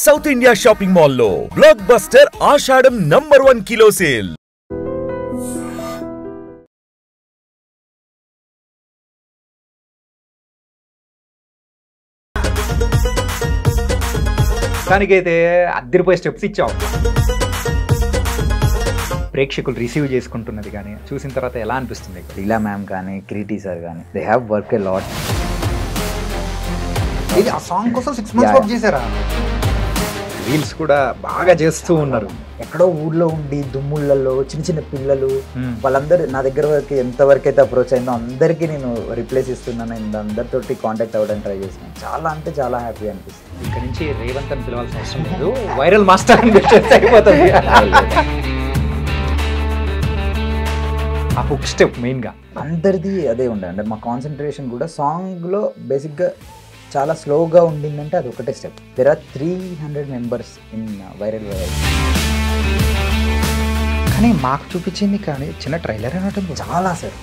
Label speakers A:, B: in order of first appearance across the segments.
A: South India shopping mall లో block buster ఆషాఢం #1 kilo sale.
B: దానికైతే అద్దరిపోయే steps ఇచ్చావు. ప్రేక్షకులు రిసీవ్ చేసుకుంటున్నది కానీ చూసిన తర్వాత ఎలా అనిపిస్తుంది?
C: లీలా మ్యామ్ కానీ క్రీటీ సార్ కానీ they have work a lot.
B: ఇది ఆ సాంగ్ కోసం 6 months వర్క్ చేశారా? రీల్స్ కూడా బాగా చేస్తూ ఉన్నారు.
C: ఎక్కడో ఊర్లో ఉండి దుమ్ముళ్ళల్లో చిన్న చిన్న పిల్లలు వాళ్ళందరూ నా దగ్గర వరకు ఎంతవరకు అయితే అప్రోచ్ అయిందో అందరికీ నేను రిప్లేస్ ఇస్తున్నాను. అందరితోటి కాంటాక్ట్ అవ్వడానికి ట్రై చేస్తున్నాను. చాలా అంటే చాలా హ్యాపీ అనిపిస్తుంది.
B: ఇక్కడ నుంచి రేవంత్ అని పిలవాల్సిన అవసరం లేదు, వైరల్ మాస్టర్ అని పెట్టేస్తే అయిపోతుంది. ఆ హుక్ స్టెప్ మెయిన్గా
C: అందరిది అదే ఉండే. అంటే మా కాన్సన్ట్రేషన్ కూడా సాంగ్లో బేసిక్గా చాలా స్లోగా ఉండిందంటే అది ఒకటే step. There are 300 members in viral.
B: కానీ మాకు చూపించింది కానీ చిన్న ట్రైలర్ అన్నట్టు
C: చాలా సార్.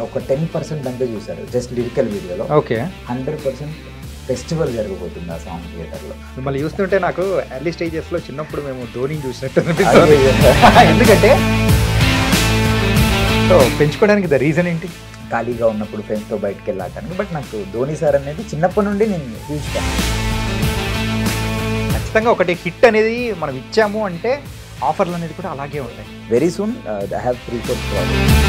C: ఒక 10% అంతే చూసారు జస్ట్ లిరికల్ వీడియోలో.
B: ఓకే,
C: 100% ఫెస్టివల్ జరగబోతుంది ఆ సాంగ్ థియేటర్లో.
B: మిమ్మల్ని చూస్తుంటే నాకు ఎర్లీ స్టేజెస్లో చిన్నప్పుడు మేము ధోని చూసినట్టు అనిపిస్తుంది. ఎందుకంటే సో పెంచుకోవడానికి ద రీజన్ ఏంటి?
C: ఖాళీగా ఉన్నప్పుడు ఫ్రెండ్స్తో బయటకు వెళ్ళాటానికి. బట్ నాకు ధోని సార్ అనేది చిన్నప్పటి నుండి నేను హ్యూజ్ ఫ్యాన్.
B: ఖచ్చితంగా ఒకటి హిట్ అనేది మనం ఇచ్చాము అంటే ఆఫర్లు అనేది కూడా అలాగే ఉంటాయి.
C: Very soon I have 3-4 projects.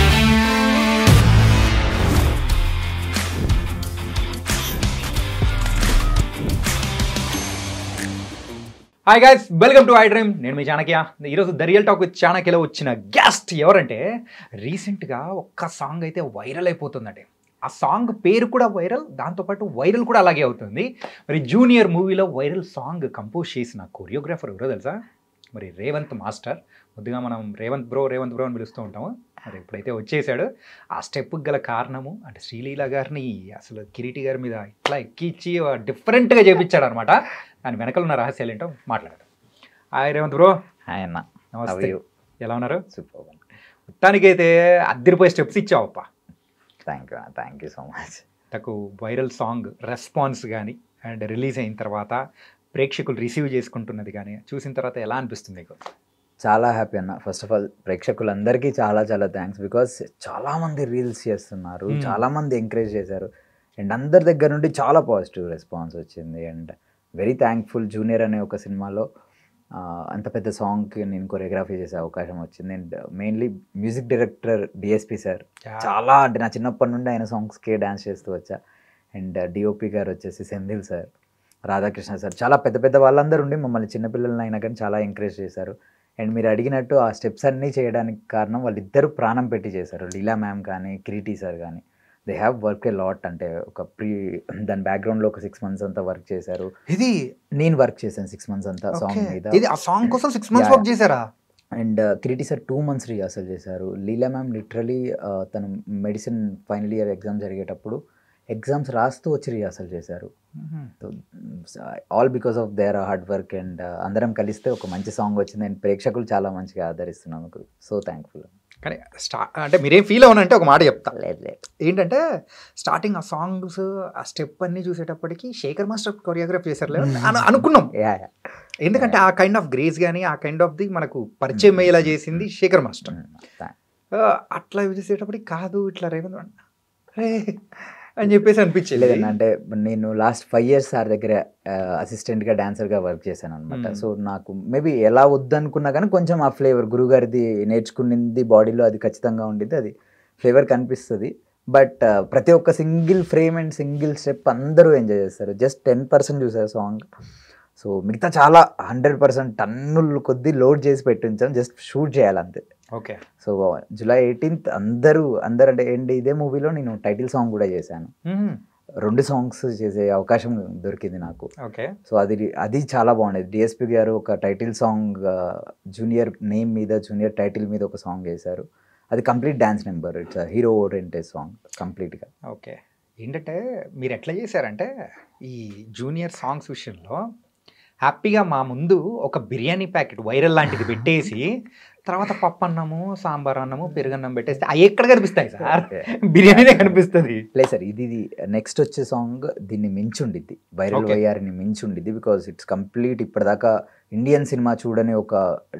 B: Hi guys, welcome to I dream. నేను మీ చాణక్య. ఈరోజు ద రియల్ టాక్ విత్ చాణక్యలో వచ్చిన గెస్ట్ ఎవరంటే రీసెంట్గా ఒక్క సాంగ్ అయితే వైరల్ అయిపోతుందండి. ఆ సాంగ్ పేరు కూడా వైరల్, దాంతోపాటు వైరల్ కూడా అలాగే అవుతుంది. మరి జూనియర్ మూవీలో వైరల్ సాంగ్ కంపోజ్ చేసిన కొరియోగ్రాఫర్ ఎవరో తెలుసా? మరి రేవంత్ మాస్టర్. ముద్దుగా మనం రేవంత్ బ్రో అని పిలుస్తూ ఉంటాము. మరి ఎప్పుడైతే వచ్చేసాడు ఆ స్టెప్కి గల కారణము అంటే శ్రీలీల గారిని అసలు కిరీటి గారి మీద ఇట్లా ఎక్కించి డిఫరెంట్గా చేపించాడు అనమాట. దాని వెనకాల ఉన్న రహస్యాలు ఏంటో మాట్లాడదాం. Hi Revanth bro.
C: హాయ్ అన్న,
B: నమస్తే. ఎలా ఉన్నారు?
C: సూపర్.
B: మొత్తానికైతే అద్దరిపోయే స్టెప్స్ ఇచ్చావప్ప.
C: Thank you so much.
B: నాకు వైరల్ సాంగ్ రెస్పాన్స్ కానీ అండ్ రిలీజ్ అయిన తర్వాత ప్రేక్షకులు రిసీవ్ చేసుకుంటున్నది కానీ చూసిన తర్వాత ఎలా అనిపిస్తుంది మీకు?
C: చాలా హ్యాపీ అన్న. ఫస్ట్ ఆఫ్ ఆల్ ప్రేక్షకులందరికీ చాలా చాలా థ్యాంక్స్. బికాస్ చాలామంది రీల్స్ చేస్తున్నారు, చాలామంది ఎంకరేజ్ చేశారు అండ్ అందరి దగ్గర నుండి చాలా పాజిటివ్ రెస్పాన్స్ వచ్చింది. And very thankful. జూనియర్ అనే ఒక సినిమాలో అంత పెద్ద సాంగ్కి నేను కొరియోగ్రఫీ చేసే అవకాశం వచ్చింది. And mainly music director DSP sir చాలా అంటే నా చిన్నప్పటి నుండి ఆయన సాంగ్స్కే డ్యాన్స్ చేస్తూ వచ్చా. అండ్ డిఓపి గారు వచ్చేసి సెంధిల్ సార్, రాధాకృష్ణ సార్, చాలా పెద్ద పెద్ద వాళ్ళందరూ ఉండి మమ్మల్ని చిన్నపిల్లలని అయినా కానీ చాలా ఎంకరేజ్ చేశారు. అండ్ మీరు అడిగినట్టు ఆ స్టెప్స్ అన్నీ చేయడానికి కారణం వాళ్ళిద్దరూ ప్రాణం పెట్టి చేశారు. లీలా మ్యామ్ కానీ క్రీటీ సార్ కానీ they have work a lot. అంటే ఒక దాని బ్యాక్గ్రౌండ్లో ఒక 6 months అంతా వర్క్ చేశారు.
B: ఇది
C: నేను వర్క్ చేశాను 6 months అంతా సాంగ్ మీద.
B: ఇది ఆ సాంగ్ కోసం 6 months వర్క్ చేశారా?
C: అండ్ క్రీటీ సార్ 2 months రిహార్సల్ చేశారు. లీలా మ్యామ్ లిటరలీ తను మెడిసిన్ ఫైనల్ ఇయర్ ఎగ్జామ్ జరిగేటప్పుడు ఎగ్జామ్స్ రాస్తూ వచ్చి రిహార్సల్ చేశారు. All because of their hard work. And అందరం కలిస్తే ఒక మంచి సాంగ్ వచ్చింది అండ్ ప్రేక్షకులు చాలా మంచిగా ఆదరిస్తున్నందుకు సో థ్యాంక్ఫుల్.
B: కానీ అంటే మీరేం ఫీల్ అవునంటే ఒక మాట చెప్తా.
C: లేదు
B: ఏంటంటే స్టార్టింగ్ ఆ సాంగ్స్ ఆ స్టెప్ అన్నీ చూసేటప్పటికి శేఖర్ మాస్టర్ కొరియోగ్రాఫ్ చేశారు అనుకున్నాం. ఎందుకంటే ఆ కైండ్ ఆఫ్ గ్రేస్ కానీ ఆ కైండ్ ఆఫ్ ది మనకు పరిచయం అయ్యేలా చేసింది శేఖర్ మాస్టర్. అట్లా చూసేటప్పటికి కాదు ఇట్లా రేవంత్ అని చెప్పేసి అనిపించేది.
C: లేదండి, అంటే నేను లాస్ట్ 5 years సార్ దగ్గర అసిస్టెంట్గా డాన్సర్గా వర్క్ చేశాను అనమాట. సో నాకు మేబీ ఎలా వద్దనుకున్నా కానీ కొంచెం ఆ ఫ్లేవర్ గురుగారిది నేర్చుకునింది బాడీలో అది ఖచ్చితంగా ఉండింది. అది ఫ్లేవర్ కనిపిస్తుంది. బట్ ప్రతి ఒక్క single frame and single step అందరూ ఎంజాయ్ చేస్తారు. జస్ట్ 10% చూసారు సాంగ్. సో మిగతా చాలా 100% టన్నులు కొద్దీ లోడ్ చేసి పెట్టించాం. జస్ట్ షూట్ చేయాలంతే.
B: ఓకే.
C: సో July 18th అందరూ అంటే ఏంటి ఇదే మూవీలో నేను టైటిల్ సాంగ్ కూడా చేశాను. 2 songs చేసే అవకాశం దొరికింది నాకు.
B: ఓకే.
C: సో అది చాలా బాగుండేది. డిఎస్పి గారు ఒక టైటిల్ సాంగ్ జూనియర్ నేమ్ మీద జూనియర్ టైటిల్ మీద ఒక సాంగ్ చేశారు. అది complete dance number. It's hero oriented song కంప్లీట్గా.
B: ఓకే. ఏంటంటే మీరు ఎట్లా చేశారంటే ఈ జూనియర్ సాంగ్స్ విషయంలో హ్యాపీగా మా ముందు ఒక బిర్యానీ ప్యాకెట్ వైరల్ లాంటిది పెట్టేసి తర్వాత పప్పు అన్నము, సాంబార్ అన్నము, పెరుగన్నం పెట్టేస్తే అవి ఎక్కడ కనిపిస్తాయి సార్? బిర్యానీనే కనిపిస్తుంది.
C: లేదు సార్, ఇది నెక్స్ట్ వచ్చే సాంగ్ దీన్ని మించి ఉండిద్ది, వైరల్
B: Okay.
C: వైఆర్ని మించి ఉండిద్ది. బికాస్ ఇట్స్ కంప్లీట్ ఇప్పటిదాకా ఇండియన్ సినిమా చూడని ఒక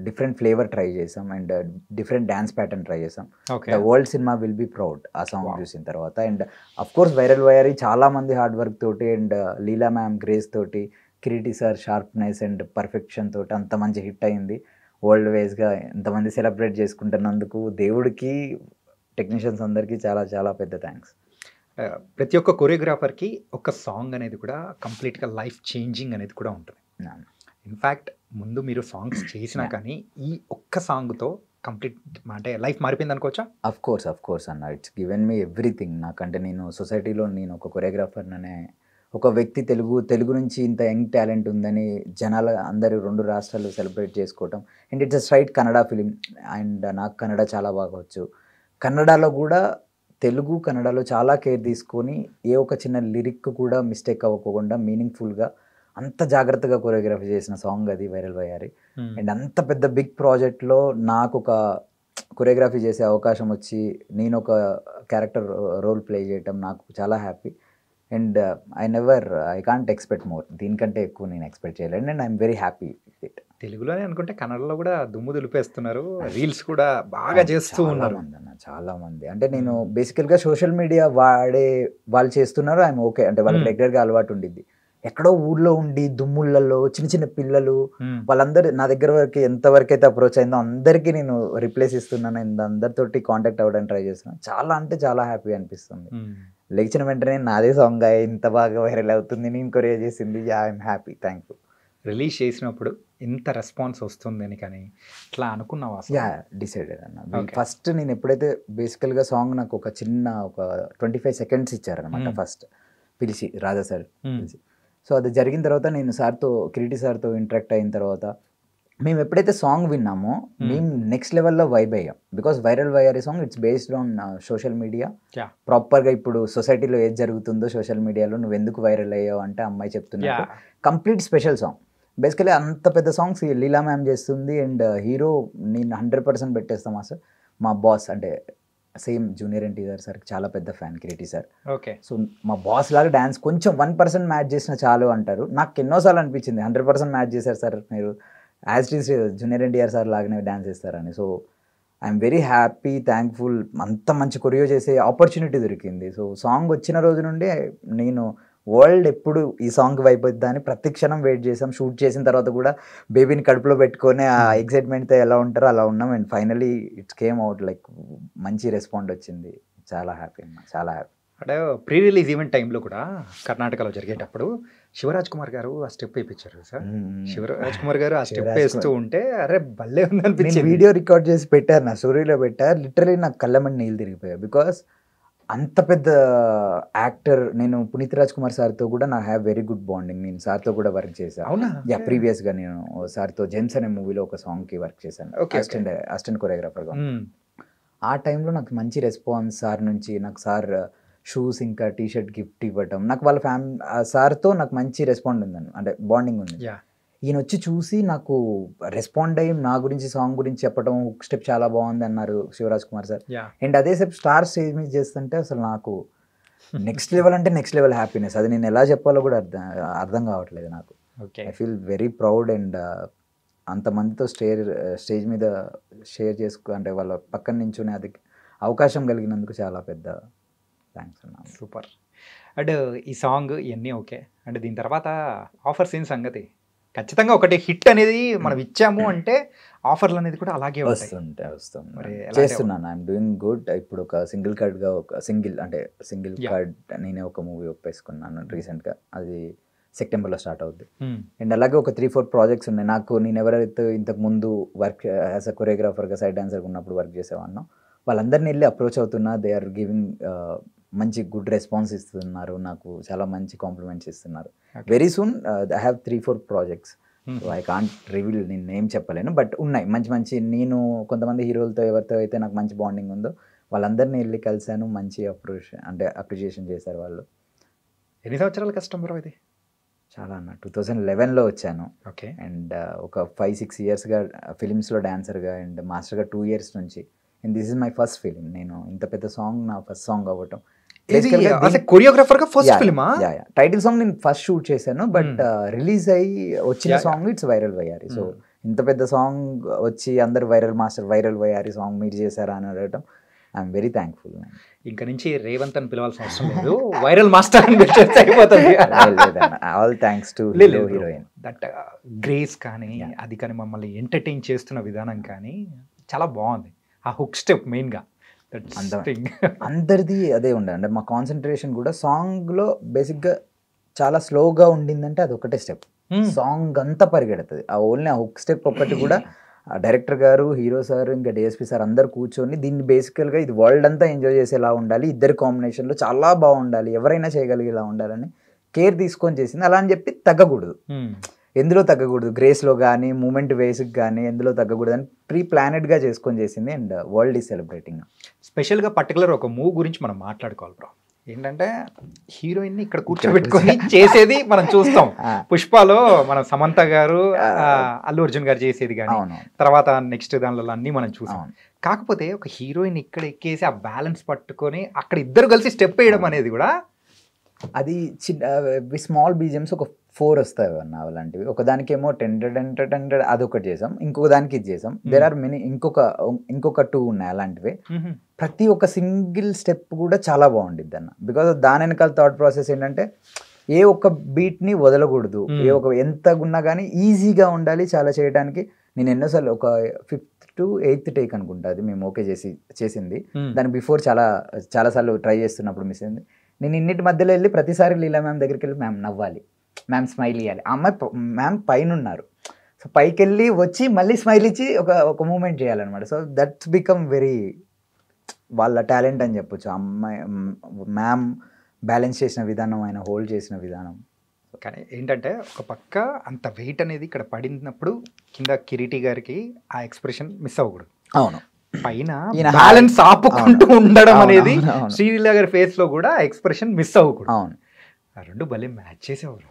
C: డిఫరెంట్ ఫ్లేవర్ ట్రై చేసాం and different dance pattern try చేసాం.
B: Okay.
C: The world cinema will be proud ఆ సాంగ్
B: Wow.
C: చూసిన తర్వాత. అండ్ అఫ్ కోర్స్ వైరల్ వైఆర్ చాలా మంది హార్డ్ వర్క్ తోటి అండ్ లీలా మ్యామ్ గ్రేస్ తోటి, Kireeti sir sharpness and perfection తోటి అంత మంచి హిట్ అయింది. వరల్డ్ వైజ్గా ఎంతమంది సెలబ్రేట్ చేసుకుంటున్నందుకు దేవుడికి, టెక్నీషియన్స్ అందరికీ చాలా చాలా పెద్ద థ్యాంక్స్.
B: ప్రతి ఒక్క కొరియోగ్రాఫర్కి ఒక సాంగ్ అనేది కూడా కంప్లీట్గా లైఫ్ చేంజింగ్ అనేది కూడా ఉంటుంది. ఇన్ఫ్యాక్ట్ ముందు మీరు సాంగ్స్ చేసినా కానీ ఈ ఒక్క సాంగ్తో కంప్లీట్ అంటే లైఫ్ మారిపోయింది అనుకోవచ్చా?
C: అఫ్ కోర్స్ అన్న, ఇట్స్ గివెన్ మీ ఎవ్రీథింగ్. నాకంటే నేను సొసైటీలో నేను ఒక కొరియోగ్రాఫర్ అనే ఒక వ్యక్తి తెలుగు నుంచి ఇంత యంగ్ టాలెంట్ ఉందని జనాల అందరూ 2 రాష్ట్రాలు సెలబ్రేట్ చేసుకోవటం. And it's a straight Kannada film and నాకు కన్నడ చాలా బాగా వచ్చు. కన్నడలో కూడా కన్నడలో చాలా కేర్ తీసుకొని ఏ ఒక చిన్న లిరిక్ కూడా మిస్టేక్ అవ్వకుండా మీనింగ్ఫుల్గా అంత జాగ్రత్తగా కొరియోగ్రఫీ చేసిన సాంగ్ అది వైరల్ వైఆర్. అండ్ అంత పెద్ద బిగ్ ప్రాజెక్ట్లో నాకు ఒక కొరియోగ్రఫీ చేసే అవకాశం వచ్చి నేను ఒక క్యారెక్టర్ రోల్ ప్లే చేయటం నాకు చాలా happy. And I can't expect more. దీనికంటే ఎక్కువ నేను ఎక్స్పెక్ట్ చేయలేను and I'm very happy with it.
B: తెలుగులోనే అనుకుంటే కన్నడలో కూడా దుమ్ము దులిపేస్తున్నారు, రీల్స్ కూడా బాగా చేస్తూ ఉన్నారు
C: చాలా మంది. అంటే నేను బేసికల్గా సోషల్ మీడియా వాళ్ళు చేస్తున్నారు, ఐఎమ్ ఓకే. అంటే వాళ్ళకి రెగ్యులర్గా అలవాటు ఉండిద్ది. ఎక్కడో ఊర్లో ఉండి దుమ్ముళ్ళలో చిన్న పిల్లలు వాళ్ళందరూ నా దగ్గర వరకు ఎంతవరకు అయితే అప్రోచ్ అయిందో అందరికీ నేను రిప్లేస్ ఇస్తున్నాను అండ్ అందరితోటి కాంటాక్ట్ అవ్వడానికి ట్రై చేస్తున్నాను. చాలా అంటే చాలా హ్యాపీ అనిపిస్తుంది. లేచిన వెంటనే నాదే సాంగ్ ఇంత బాగా వైరల్ అవుతుంది, నేను కొరియా చేసింది, ఐఎమ్ హ్యాపీ, థ్యాంక్ఫుల్.
B: రిలీజ్ చేసినప్పుడు ఇంత రెస్పాన్స్ వస్తుందని కానీ ఇట్లా అనుకున్నావా?
C: డిసైడెడ్ అన్న. ఫస్ట్ నేను ఎప్పుడైతే బేసికల్గా సాంగ్ నాకు ఒక 25 seconds ఇచ్చారనమాట ఫస్ట్ పిలిచి, రాజా సార్ పిలిచి. సో అది జరిగిన తర్వాత నేను కిరీటి సార్తో ఇంటరాక్ట్ అయిన తర్వాత మేము ఎప్పుడైతే సాంగ్ విన్నామో మేము నెక్స్ట్ లెవెల్లో వైబ్ అయ్యాం. బికాస్ వైరల్ వైఆర్ song it's based on social media. ప్రాపర్గా ఇప్పుడు సొసైటీలో ఏది జరుగుతుందో సోషల్ మీడియాలో నువ్వు ఎందుకు వైరల్ అయ్యావు అంటే అమ్మాయి చెప్తున్నా. Complete special song. బేసికలీ అంత పెద్ద సాంగ్స్ లీలా మ్యామ్ చేస్తుంది అండ్ హీరో నేను 100% పెట్టేస్తాం అసలు. మా బాస్ అంటే సేమ్ జూనియర్ ఎన్టీఆర్ సార్కి చాలా పెద్ద fan Kireeti sir.
B: Okay.
C: So మా బాస్ లాగా డ్యాన్స్ కొంచెం 1% మ్యాచ్ చేసిన చాలు అంటారు. నాకు ఎన్నోసార్లు అనిపించింది 100% మ్యాచ్ చేశారు సార్ మీరు, as it is junior NTR sir లాగానే డ్యాన్స్ చేస్తారని. So I'm very happy, thankful. అంత మంచి కొరియో చేసే ఆపర్చునిటీ దొరికింది. సో సాంగ్ వచ్చిన రోజు నుండి నేను వరల్డ్ ఎప్పుడు ఈ సాంగ్ అయిపోద్దా అని ప్రతి క్షణం వెయిట్ చేసాం. షూట్ చేసిన తర్వాత కూడా బేబీని కడుపులో పెట్టుకొని ఆ ఎక్సైట్మెంట్తో ఎలా ఉంటారో అలా ఉన్నాం. And finally it's came out like మంచి రెస్పాండ్ వచ్చింది. చాలా హ్యాపీ అన్న, చాలా హ్యాపీ.
B: అంటే ప్రీ రిలీజ్ ఈవెంట్ టైంలో కూడా కర్ణాటకలో జరిగేటప్పుడు శివరాజ్ కుమార్ గారు ఆ స్టెప్ వేయించారు సార్. శివరాజ్ కుమార్ గారు ఆ స్టెప్ వేస్తూ ఉంటే అరే భలే ఉంది అనిపించింది.
C: వీడియో రికార్డ్ చేసి పెట్టారు, నా స్టోరీలో పెట్టారు. లిటరలీ నాకు కళ్ళమని నీళ్ళు తిరిగిపోయాయి. బికాస్ అంత పెద్ద యాక్టర్. నేను పునీత్ రాజ్ కుమార్ సార్తో కూడా నా హ్యావ్ వెరీ గుడ్ బాండింగ్. నేను సార్తో కూడా వర్క్ చేశాను.
B: అవునా?
C: ప్రీవియస్గా నేను సార్తో జెమ్స్ అనే మూవీలో ఒక సాంగ్కి వర్క్ చేశాను, అసిస్టెంట్ కొరియోగ్రాఫర్గా. ఆ టైంలో నాకు మంచి రెస్పాన్స్ సార్ నుంచి. నాకు సార్ షూస్ ఇంకా టీషర్ట్ గిఫ్ట్ ఇవ్వటం, నాకు వాళ్ళ సార్తో నాకు మంచి రెస్పాండ్ ఉందని, అంటే బాండింగ్ ఉంది. ఈయన వచ్చి చూసి నాకు రెస్పాండ్ అయ్యి నా గురించి సాంగ్ గురించి చెప్పడం, స్టెప్ చాలా బాగుంది అన్నారు శివరాజ్ కుమార్ సార్. అండ్ అదే స్టెప్ స్టార్ స్టేజ్ మీద చేస్తుంటే అసలు నాకు నెక్స్ట్ లెవెల్ అంటే నెక్స్ట్ లెవెల్ హ్యాపీనెస్. అది నేను ఎలా చెప్పాలో కూడా అర్థం కావట్లేదు నాకు. I feel very proud. And అంతమందితో స్టేజ్ మీద షేర్ అంటే వాళ్ళ పక్కన నించునే అది అవకాశం కలిగినందుకు చాలా పెద్ద థ్యాంక్స్ అన్నా.
B: సూపర్. అండ్ ఈ సాంగ్ ఇవన్నీ ఓకే. అండ్ దీని తర్వాత ఆఫర్స్ ఏం సంగతి? ఖచ్చితంగా ఒకటి హిట్ అనేది మనం ఇచ్చాము అంటే ఆఫర్లు అనేది కూడా అలాగే
C: వస్తుంది. చేస్తున్నాను, ఐఎమ్ డూయింగ్ గుడ్. ఇప్పుడు ఒక సింగిల్ కార్డ్ నేనే ఒక మూవీ ఒప్పేసుకున్నాను రీసెంట్గా. అది సెప్టెంబర్లో స్టార్ట్ అవుద్ది. అండ్ అలాగే ఒక 3-4 ప్రాజెక్ట్స్ ఉన్నాయి నాకు. నేను ఎవరైతే ఇంతకు ముందు వర్క్ యాజ్ అ కొరియోగ్రాఫర్గా సైడ్ డాన్సర్గా ఉన్నప్పుడు వర్క్ చేసేవాడినో వాళ్ళందరినీ వెళ్ళి అప్రోచ్ అవుతున్నా. దే ఆర్ గివింగ్ మంచి గుడ్ రెస్పాన్స్ ఇస్తున్నారు, నాకు చాలా మంచి కాంప్లిమెంట్స్ ఇస్తున్నారు. Very soon I have 3-4 projects. I can't reveal, నేను ఏం చెప్పలేను, బట్ ఉన్నాయి మంచి. నేను కొంతమంది హీరోలతో ఎవరితో అయితే నాకు మంచి బాండింగ్ ఉందో వాళ్ళందరినీ వెళ్ళి కలిశాను. మంచి అప్రిషియేషన్ చేశారు వాళ్ళు.
B: ఎన్ని సంవత్సరాల కష్టం బ్రో ఇది?
C: చాలా అన్న 2011లో వచ్చాను.
B: ఓకే.
C: అండ్ ఒక 5-6 ఇయర్స్గా ఫిలిమ్స్లో డాన్సర్గా అండ్ మాస్టర్గా 2 ఇయర్స్ నుంచి. And this is my first film. నేను ఇంత పెద్ద సాంగ్ నా ఫస్ట్ సాంగ్ అవ్వటం.
B: కొరియోగ్రాఫర్ గా ఫస్ట్ ఫిల్మా?
C: టైటిల్ సాంగ్ నేను ఫస్ట్ షూట్ చేశాను, బట్ రిలీజ్ అయ్యి వచ్చిన సాంగ్ ఇట్స్ వైరల్ వయ్యారి. సో ఇంత పెద్ద సాంగ్ వచ్చి అందరు viral master viral Vayyari song మీరు చేశారా అని అడగటం ఐఎమ్ వెరీ థ్యాంక్ఫుల్.
B: ఇంకా నుంచి రేవంత్ అని పిలవాల్సిన అవసరం లేదు, వైరల్ మాస్టర్ అని పిలిచేస్తే అయిపోతుంది.
C: All thanks to heroine.
B: That grace కానీ అది కానీ మమ్మల్ని ఎంటర్టైన్ చేస్తున్న విధానం కానీ చాలా బాగుంది. ఆ హుక్ స్టెప్ మెయిన్గా
C: అందరిది అదే ఉండే. అంటే మా కాన్సన్ట్రేషన్ కూడా సాంగ్లో బేసిక్గా చాలా స్లోగా ఉండిందంటే అది ఒకటే స్టెప్, సాంగ్ అంతా పరిగెడుతుంది. ఆ ఓన్లీ ఆ హుక్ స్టెప్ ఒకటి కూడా డైరెక్టర్ గారు, హీరో సార్, ఇంకా డిఎస్పీ సార్ అందరు కూర్చొని దీన్ని బేసికల్గా ఇది వరల్డ్ అంతా ఎంజాయ్ చేసేలా ఉండాలి, ఇద్దరి కాంబినేషన్లో చాలా బాగుండాలి, ఎవరైనా చేయగలిగేలా ఉండాలని కేర్ తీసుకొని చేసింది. అలా అని చెప్పి తగ్గకూడదు, ఎందులో తగ్గకూడదు, గ్రేస్లో కానీ మూమెంట్ వేస్కి కానీ ఎందులో తగ్గకూడదు అని ప్రీ ప్లానెడ్గా చేసుకొని చేసింది. And world is celebrating.
B: స్పెషల్గా పర్టికులర్ ఒక మూవ్ గురించి మనం మాట్లాడుకోవాలి బ్రో. ఏంటంటే హీరోయిన్ని ఇక్కడ కూర్చోబెట్టుకొని చేసేది మనం చూస్తాం. పుష్పలో మన సమంత గారు, అల్లు అర్జున్ గారు చేసేది కానీ తర్వాత నెక్స్ట్ దానిలో అన్ని మనం చూసాం. కాకపోతే ఒక హీరోయిన్ ఇక్కడ ఎక్కేసి ఆ బ్యాలెన్స్ పట్టుకొని అక్కడ ఇద్దరు కలిసి స్టెప్ వేయడం అనేది కూడా
C: అది స్మాల్ బీజిఎమ్స్ ఒక 4 వస్తాయి అన్న అలాంటివి. ఒకదానికేమో టెండెడ్ అదొకటి చేసాం, ఇంకొక దానికి ఇది చేసాం. దేర్ ఆర్ మెనీ ఇంకొక 2 ఉన్నాయి అలాంటివి. ప్రతి ఒక్క సింగిల్ స్టెప్ కూడా చాలా బాగుండిద్ది అన్న. బికాస్ దాని వెనకాల థాట్ ప్రాసెస్ ఏంటంటే ఏ ఒక్క బీట్ని వదలకూడదు, ఏ ఒక ఎంత ఉన్నా కానీ ఈజీగా ఉండాలి చాలా చేయడానికి. నేను ఎన్నోసార్లు ఒక 5th to 8th టేక్ అనుకుంటా అది మేము ఓకే చేసింది. దాని బిఫోర్ చాలాసార్లు ట్రై చేస్తున్నప్పుడు మిస్ అయింది. నేను ఇన్నిటి మధ్యలో వెళ్ళి ప్రతిసారి లీలా మ్యామ్ దగ్గరికి వెళ్ళి మ్యామ్ నవ్వాలి, మ్యామ్ స్మైల్ ఇవ్వాలి. ఆ అమ్మాయి మ్యామ్ పైన ఉన్నారు, సో పైకి వెళ్ళి వచ్చి మళ్ళీ స్మైల్ ఇచ్చి ఒక మూమెంట్ చేయాలన్నమాట. సో దట్స్ బికమ్ వెరీ వాళ్ళ టాలెంట్ అని చెప్పొచ్చు. అమ్మాయి మ్యామ్ బ్యాలెన్స్ చేసిన విధానం, ఆయన హోల్డ్ చేసిన విధానం.
B: కానీ ఏంటంటే ఒక పక్క అంత వెయిట్ అనేది ఇక్కడ పడినప్పుడు కింద కిరీటి గారికి ఆ ఎక్స్ప్రెషన్ మిస్ అవ్వకూడదు.
C: అవును,
B: పైన బ్యాలెన్స్ ఆపుకుంటూ ఉండడం అనేది శ్రీలీల గారి ఫేస్ లో కూడా ఎక్స్ప్రెషన్ మిస్ అవ్వకూడదు.
C: అవును,
B: ఆ రెండు భలే మ్యాచ్ చేసేవారు.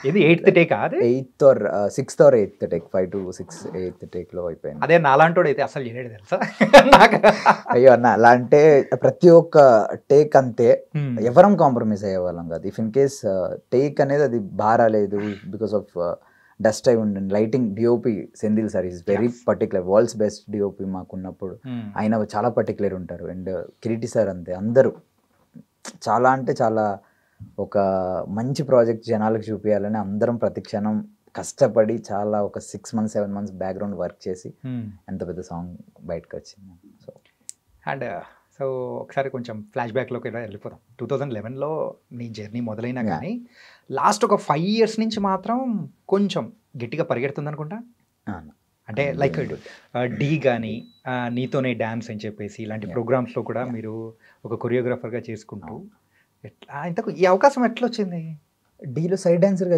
B: ఇది 8th టేక్, అదే
C: 8th or 6th or 8th take, 5 to 6 8th take లో అయిపోయింది.
B: అదే నాలాంటోడు అయితే అసలు చేయలేడు తెలుసా.
C: అయ్యో అన్న, అలా అంటే ప్రతి ఒక్క టేక్ అంతే, ఎవరం కాంప్రమైజ్ అయ్యేవాళ్ళం కాదు. ఇఫ్ ఇన్ కేస్ టేక్ అనేది అది బారాలేదు బికాస్ ఆఫ్ డస్ట్ అయి ఉండండి. Lighting DOP Senthil sir is very particular, world's best DOP మాకున్నప్పుడు. ఆయన చాలా పర్టికులర్ ఉంటారు. అండ్ కిరీటి సార్ అంతే, అందరూ చాలా అంటే చాలా ఒక మంచి ప్రాజెక్ట్ జనాలకు చూపించాలని అందరం ప్రతి క్షణం కష్టపడి చాలా ఒక 6 months 7 months బ్యాక్గ్రౌండ్ వర్క్ చేసి ఎంత పెద్ద సాంగ్ బయటకు వచ్చింది. సో
B: అండ్ సో ఒకసారి కొంచెం ఫ్లాష్ బ్యాక్లోకి వెళ్ళిపోతాం. 2011లో నీ జర్నీ మొదలైనా కానీ లాస్ట్ ఒక 5 years నుంచి మాత్రం కొంచెం గట్టిగా పరిగెడుతుంది అనుకుంటా. అంటే లైక్ డి కానీ నీతోనే డ్యాన్స్ అని చెప్పేసి ఇలాంటి ప్రోగ్రామ్స్లో కూడా మీరు ఒక కొరియోగ్రాఫర్గా చేసుకుంటూ ఎట్లా ఇంతకు ఈ అవకాశం ఎట్లా వచ్చింది?
C: డీలో సైడ్ డాన్సర్గా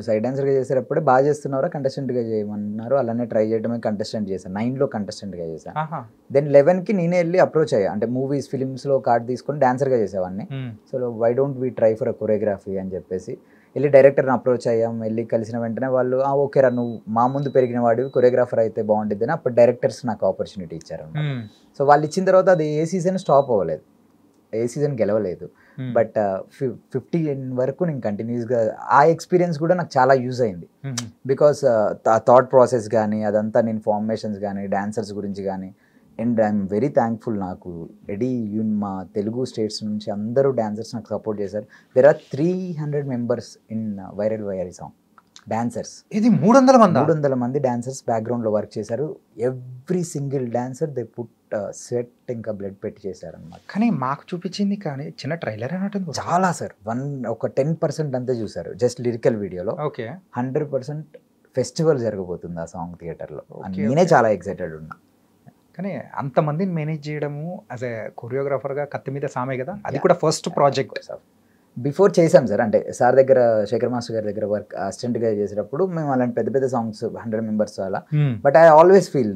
C: సైడ్ డాన్సర్గా చేసేటప్పుడే బాగా చేస్తున్నారా కంటెస్టెంట్గా చేయమన్నారు. అలానే ట్రై చేయడమే కంటెస్టెంట్ చేశాను. 9లో కంటెస్టెంట్గా చేశాను. దెన్ 11కి నేనే వెళ్ళి అప్రోచ్ అయ్యా. అంటే మూవీస్ ఫిలిమ్స్లో కార్డ్ తీసుకొని డాన్సర్గా చేసేవాడిని. So why don't we try for a choreography అని చెప్పేసి వెళ్ళి డైరెక్టర్ని అప్రోచ్ అయ్యాం. వెళ్ళి కలిసిన వెంటనే వాళ్ళు ఓకేరా నువ్వు మా ముందు పెరిగిన వాడివి, కొరియోగ్రాఫర్ అయితే బాగుంటుంది అని అప్పుడు డైరెక్టర్స్ నాకు ఆపర్చునిటీ ఇచ్చారు. సో వాళ్ళు ఇచ్చిన తర్వాత అది ఏ సీజన్ స్టాప్ అవ్వలేదు, ఏ సీజన్ గెలవలేదు. బట్ 15 వరకు నేను కంటిన్యూస్గా ఆ ఎక్స్పీరియన్స్ కూడా నాకు చాలా యూజ్ అయింది. బికాస్ ఆ థాట్ ప్రాసెస్ కానీ అదంతా నేను ఫార్మేషన్స్ కానీ డాన్సర్స్ గురించి కానీ. అండ్ ఐఎమ్ వెరీ థ్యాంక్ఫుల్, నాకు మా తెలుగు స్టేట్స్ నుంచి అందరూ డాన్సర్స్ నాకు సపోర్ట్ చేశారు. There are 300 members in viral Vayyari song dancers.
B: ఇది 300
C: మంది డాన్సర్స్ బ్యాక్గ్రౌండ్లో వర్క్ చేశారు. Every single dancer they put sweat ఇంకా బ్లడ్ పెట్టి చేశారు అనమాట.
B: కానీ మాకు చూపించింది కానీ చిన్న ట్రైలర్ అన్నట్టు
C: చాలా సార్, ఒక 10% అంతే చూసారు జస్ట్ లిరికల్ వీడియోలో.
B: ఓకే,
C: 100% ఫెస్టివల్ జరగబోతుంది ఆ సాంగ్ థియేటర్లో. నేనే చాలా ఎక్సైటెడ్ ఉన్నా.
B: కానీ అంతమందిని మేనేజ్ చేయడము యాజ్ ఎ కొరియోగ్రాఫర్గా కత్తి మీద సామే కదా, అది కూడా ఫస్ట్ ప్రాజెక్ట్.
C: బిఫోర్ చేసాం సార్, అంటే సార్ దగ్గర శేఖర్ మాస్టర్ గారి దగ్గర వర్క్ అసిస్టెంట్గా చేసేటప్పుడు మేము అలాంటి పెద్ద పెద్ద సాంగ్స్ 100 members అలా. But I always feel